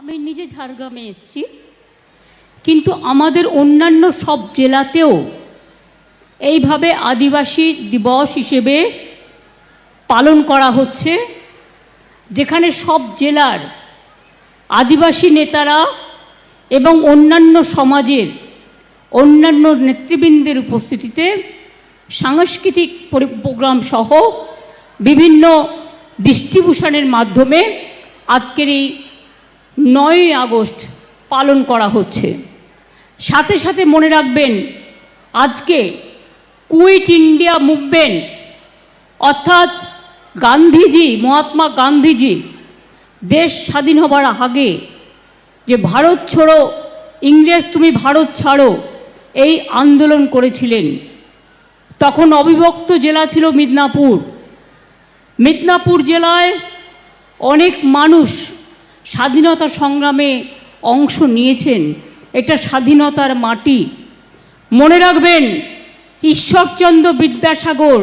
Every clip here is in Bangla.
আমি নিজে ঝাড়গ্রামে এসেছি, কিন্তু আমাদের অন্যান্য সব জেলাতেও এইভাবে আদিবাসী দিবস হিসেবে পালন করা হচ্ছে, যেখানে সব জেলার আদিবাসী নেতারা এবং অন্যান্য সমাজের অন্যান্য নেতৃবৃন্দের উপস্থিতিতে সাংস্কৃতিক প্রোগ্রাম সহ বিভিন্ন ডিস্ট্রিবিউশনের মাধ্যমে আজকের এই 9ই আগস্ট পালন করা হচ্ছে। সাথে সাথে মনে রাখবেন, আজকে কুইট ইন্ডিয়া মুভমেন্ট অর্থাৎ গান্ধীজি, মহাত্মা গান্ধীজি দেশ স্বাধীন হবার আগে যে ভারত ছোড়ো, ইংরেজ তুমি ভারত ছাড়ো, এই আন্দোলন করেছিলেন। তখন অবিভক্ত জেলা ছিল মিদনাপুর। মিদনাপুর জেলায় অনেক মানুষ স্বাধীনতা সংগ্রামে অংশ নিয়েছেন। এটা স্বাধীনতার মাটি। মনে রাখবেন, ঈশ্বরচন্দ্র বিদ্যাসাগর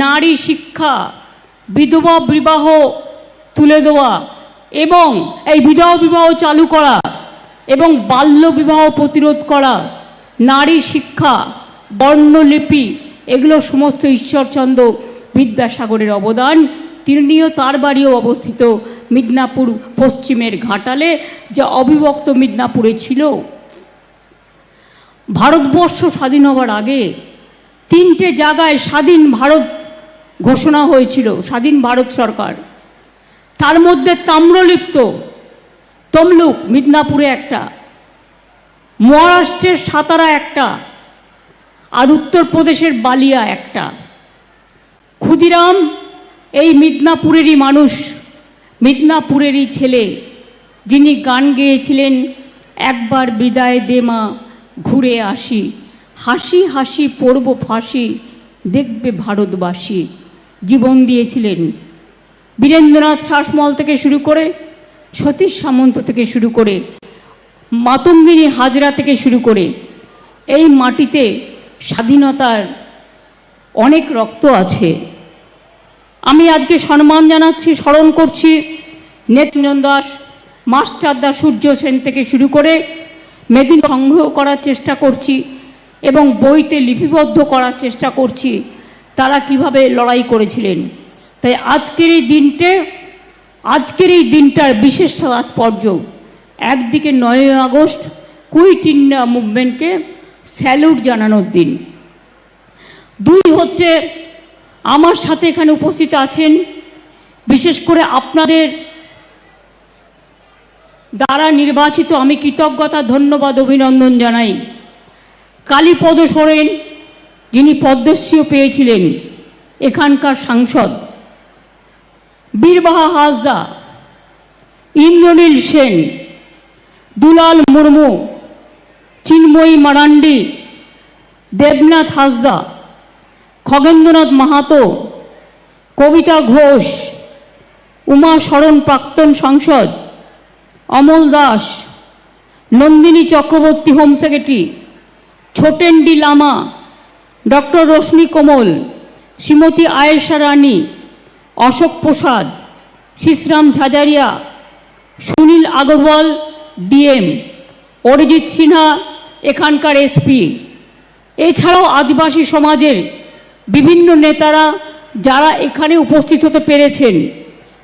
নারী শিক্ষা, বিধবা বিবাহ তুলে দেওয়া এবং এই বিধবা বিবাহ চালু করা এবং বাল্য বিবাহ প্রতিরোধ করা, নারী শিক্ষা, বর্ণলিপি, এগুলো সমস্ত ঈশ্বরচন্দ্র বিদ্যাসাগরের অবদান। তিনিও, তার বাড়িও অবস্থিত মিদনাপুর পশ্চিমের ঘাটালে, যা অবিভক্ত মিদনাপুরে ছিল। ভারতবর্ষ স্বাধীন হওয়ার আগে 3টে জায়গায় স্বাধীন ভারত ঘোষণা হয়েছিল, স্বাধীন ভারত সরকার। তার মধ্যে তাম্রলিপ্ত তমলুক মিদনাপুরে একটা, মহারাষ্ট্রের সাতারা একটা, আর উত্তরপ্রদেশের বালিয়া একটা। ক্ষুদিরাম এই মিদনাপুরেরই মানুষ, মিদনাপুরেরই ছেলে, যিনি গান গেয়েছিলেন, একবার বিদায় দে মা ঘুরে আসি, হাসি হাসি পড়ব ফাঁসি দেখবে ভারতবাসী। জীবন দিয়েছিলেন। বীরেন্দ্রনাথ শাসমল থেকে শুরু করে, সতীশ সামন্ত থেকে শুরু করে, মাতঙ্গিনী হাজরা থেকে শুরু করে, এই মাটিতে স্বাধীনতার অনেক রক্ত আছে। আমি আজকে সম্মান জানাচ্ছি, স্মরণ করছি নেত্রঞ্জন দাস, মাস্টারদা সূর্য সেন থেকে শুরু করে মেদিনী সংগ্রহ করার চেষ্টা করছি এবং বইতে লিপিবদ্ধ করার চেষ্টা করছি তারা কিভাবে লড়াই করেছিলেন। তাই আজকের এই দিনটার বিশেষ তাৎপর্য। একদিকে 9ই আগস্ট কুইট ইন্ডিয়া মুভমেন্টকে স্যালুট জানানোর দিন। 2 হচ্ছে, আমার সাথে এখানে উপস্থিত আছেন, বিশেষ করে আপনাদের দ্বারা নির্বাচিত, আমি কৃতজ্ঞতা, ধন্যবাদ, অভিনন্দন জানাই কালীপদ সোরেন, যিনি পদ্মশ্রীও পেয়েছিলেন, এখানকার সাংসদ, বীরবাহা হাসদা, ইন্দ্রনীল সেন, দুলাল মুর্মু, চিন্ময়ী মারান্ডি, দেবনাথ হাসদা, খগেন্দ্রনাথ মাহাতো, কবিতা ঘোষ, উমা শরণ প্রাক্তন সাংসদ, Amal Das, Nandini Chakraborty home secretary, Chhotendi Lama, doctor Rashmi Kamal, Shrimati Ayesha Rani, Ashok Prasad, Shishram Jhajharia, Sunil Agarwal DM, Arijit Sinha এখানকার এসপি, এছাড়াও আদিবাসী সমাজের বিভিন্ন নেতারা যারা এখানে উপস্থিত হতে পেরেছেন।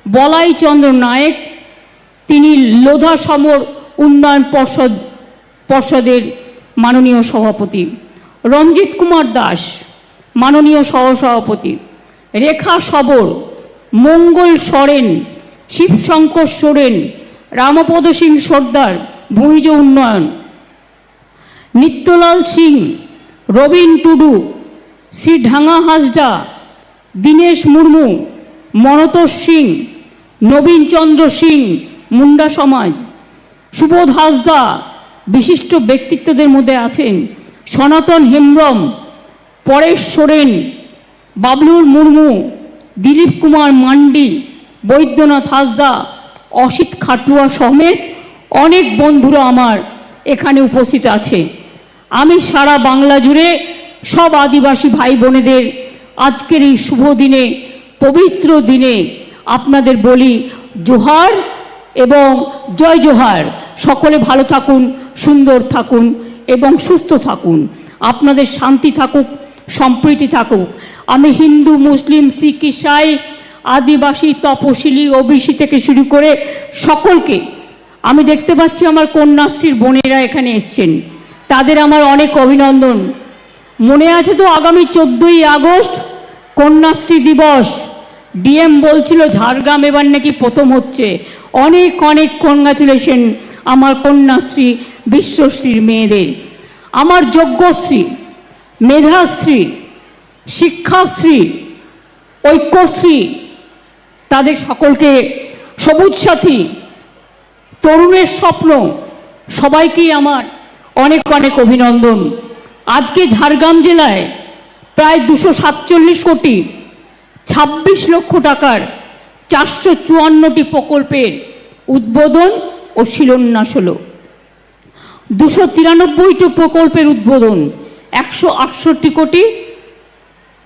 বলাই চন্দ্র নায়েক, তিনি লোধা সমর উন্নয়ন পর্ষদের মাননীয় সভাপতি, রঞ্জিত কুমার দাস মাননীয় সহসভাপতি, রেখা সবর, মঙ্গল সরেন, শিবশঙ্কর সোরেন, রামপদ সিং সর্দার ভূমিজ উন্নয়ন, নিত্যলাল সিং, রবীন টুডু, শ্রী ঢাঙ্গা হাসদা, দীনেশ মুর্মু, মনতোষ সিং, নবীন চন্দ্র সিং মুন্ডা সমাজ, সুবোধ হাসদা, বিশিষ্ট ব্যক্তিত্বদের মধ্যে আছেন সনাতন হেমব্রম, পরেশ সোরেন, বাবলুর মুর্মু, দিলীপ কুমার মান্ডি, বৈদ্যনাথ হাসদা, অসিত খাটুয়া সমেত অনেক বন্ধুরা আমার এখানে উপস্থিত আছে। আমি সারা বাংলা জুড়ে সব আদিবাসী ভাই বোনেদের আজকের এই শুভ দিনে, পবিত্র দিনে আপনাদের বলি জোহার এবং জয় জোহার। সকলে ভালো থাকুন, সুন্দর থাকুন এবং সুস্থ থাকুন। আপনাদের শান্তি থাকুক, সম্প্রীতি থাকুক। আমি হিন্দু, মুসলিম, শিখ, ইসাই, আদিবাসী, তপশিলি, ওবিসি থেকে শুরু করে সকলকে, আমি দেখতে পাচ্ছি আমার কন্যাশ্রীর বোনেরা এখানে এসছেন, তাদের আমার অনেক অভিনন্দন। মনে আছে তো আগামী 14ই আগস্ট কন্যাশ্রী দিবস। ডিএম বলছিল ঝাড়গ্রাম এবার নাকি প্রথম হচ্ছে। অনেক অনেক কনগ্রাচুলেশন আমার কন্যাশ্রী, বিশ্বশ্রীর মেয়েদের। আমার যজ্ঞশ্রী, মেধাশ্রী, শিক্ষাশ্রী, ঐক্যশ্রী, তাদের সকলকে, সবুজ সাথী, তরুণের স্বপ্ন, সবাইকেই আমার অনেক অনেক অভিনন্দন। আজকে ঝাড়গ্রাম জেলায় প্রায় 247 কোটি 26 লক্ষ টাকার 454টি প্রকল্পের উদ্বোধন ও শিলান্যাস হলো। 293টি প্রকল্পের উদ্বোধন, 168 কোটি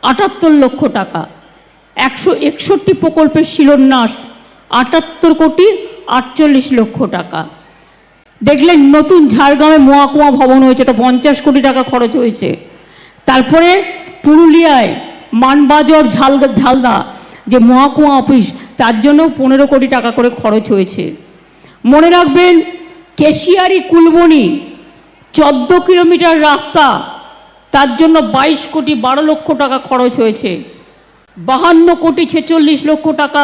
78 লক্ষ টাকা, 161 প্রকল্পের শিলান্যাস 78 কোটি 48 লক্ষ টাকা। দেখলেন নতুন ঝাড়গ্রামে মহকুমা ভবন হয়েছে, এটা 50 কোটি টাকা খরচ হয়েছে। তারপরে পুরুলিয়ায় মানবাজার ঝালদা যে মহকুমা অফিস, তার জন্য 15 কোটি টাকা করে খরচ হয়েছে। মনে রাখবেন কেশিয়ারি কুলবনি 14 কিলোমিটার রাস্তা, তার জন্য 22 কোটি 12 লক্ষ টাকা খরচ হয়েছে। 52 কোটি 46 লক্ষ টাকা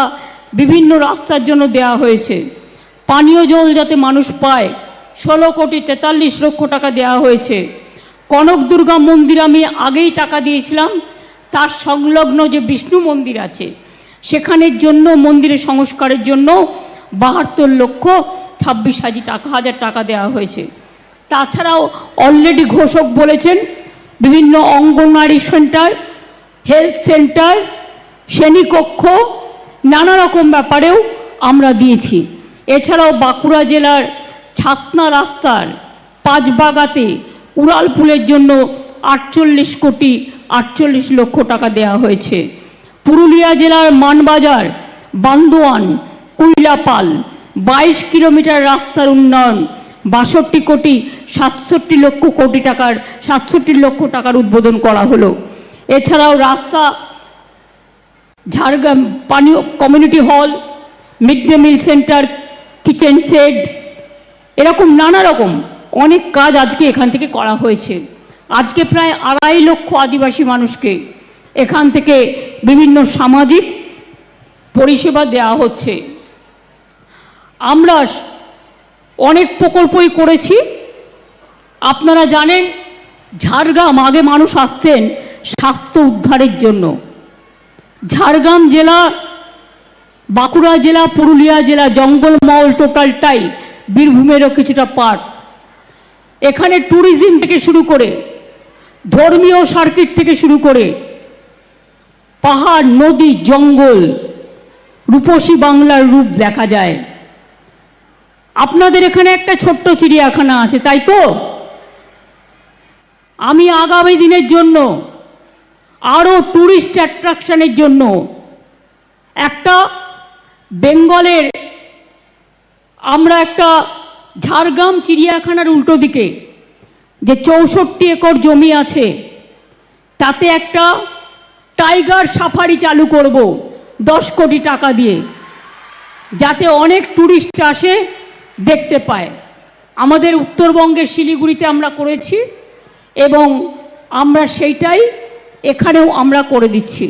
বিভিন্ন রাস্তার জন্য দেয়া হয়েছে। পানীয় জল যাতে মানুষ পায় 16 কোটি 43 লক্ষ টাকা দেওয়া হয়েছে। কনক দুর্গা মন্দির আমি আগেই টাকা দিয়েছিলাম, তার সংলগ্ন যে বিষ্ণু মন্দির আছে সেখানের জন্য, মন্দিরের সংস্কারের জন্য 72 লক্ষ 26 হাজার টাকা দেওয়া হয়েছে। তাছাড়াও অলরেডি ঘোষক বলেছেন বিভিন্ন অঙ্গনওয়াড়ি সেন্টার, হেলথ সেন্টার, শ্রেণীকক্ষ, নানা রকম ব্যাপারেও আমরা দিয়েছি। এছাড়াও বাঁকুড়া জেলার ছাতনা রাস্তার পাঁচবাগাতে উড়ালপুলের জন্য 48 কোটি 48 লক্ষ টাকা দেওয়া হয়েছে। পুরুলিয়া জেলার মানবাজার, বান্দোয়ান, কুইলাপাল 22 কিলোমিটার রাস্তার উন্নয়ন 62 কোটি 67 লক্ষ টাকার উদ্বোধন করা হলো। এছাড়াও রাস্তা, ঝাড়গ্রাম পানীয় community hall, mid day meal centre, kitchen shed, এরকম নানা রকম অনেক কাজ আজকে এখান থেকে করা হয়েছে। আজকে প্রায় 2.5 লক্ষ আদিবাসী মানুষকে এখান থেকে বিভিন্ন সামাজিক পরিষেবা দেওয়া হচ্ছে। আমরা অনেক প্রকল্পই করেছি। আপনারা জানেন ঝাড়গ্রাম আগে মানুষ আসতেন স্বাস্থ্য উদ্ধারের জন্য। ঝাড়গ্রাম জেলা, বাঁকুড়া জেলা, পুরুলিয়া জেলা জঙ্গলমহল টোটালটাই বীরভূমেরও কিছুটা পার্ট। এখানে ট্যুরিজম থেকে শুরু করে, ধর্মীয় সার্কিট থেকে শুরু করে, পাহাড়, নদী, জঙ্গল, রূপসী বাংলার রূপ দেখা যায়। আপনাদের এখানে একটা ছোট্ট চিড়িয়াখানা আছে, তাই তো? আমি আগামী দিনের জন্য আরও ট্যুরিস্ট অ্যাট্রাকশনের জন্য একটা বেঙ্গলের, আমরা একটা ঝাড়গ্রাম চিড়িয়াখানার উল্টো দিকে যে 64 একর জমি আছে, তাতে একটা টাইগার সাফারি চালু করব 10 কোটি টাকা দিয়ে, যাতে অনেক ট্যুরিস্ট আসে, দেখতে পায়। আমাদের উত্তরবঙ্গের শিলিগুড়িতে আমরা করেছি এবং আমরা সেইটাই এখানেও আমরা করে দিচ্ছি।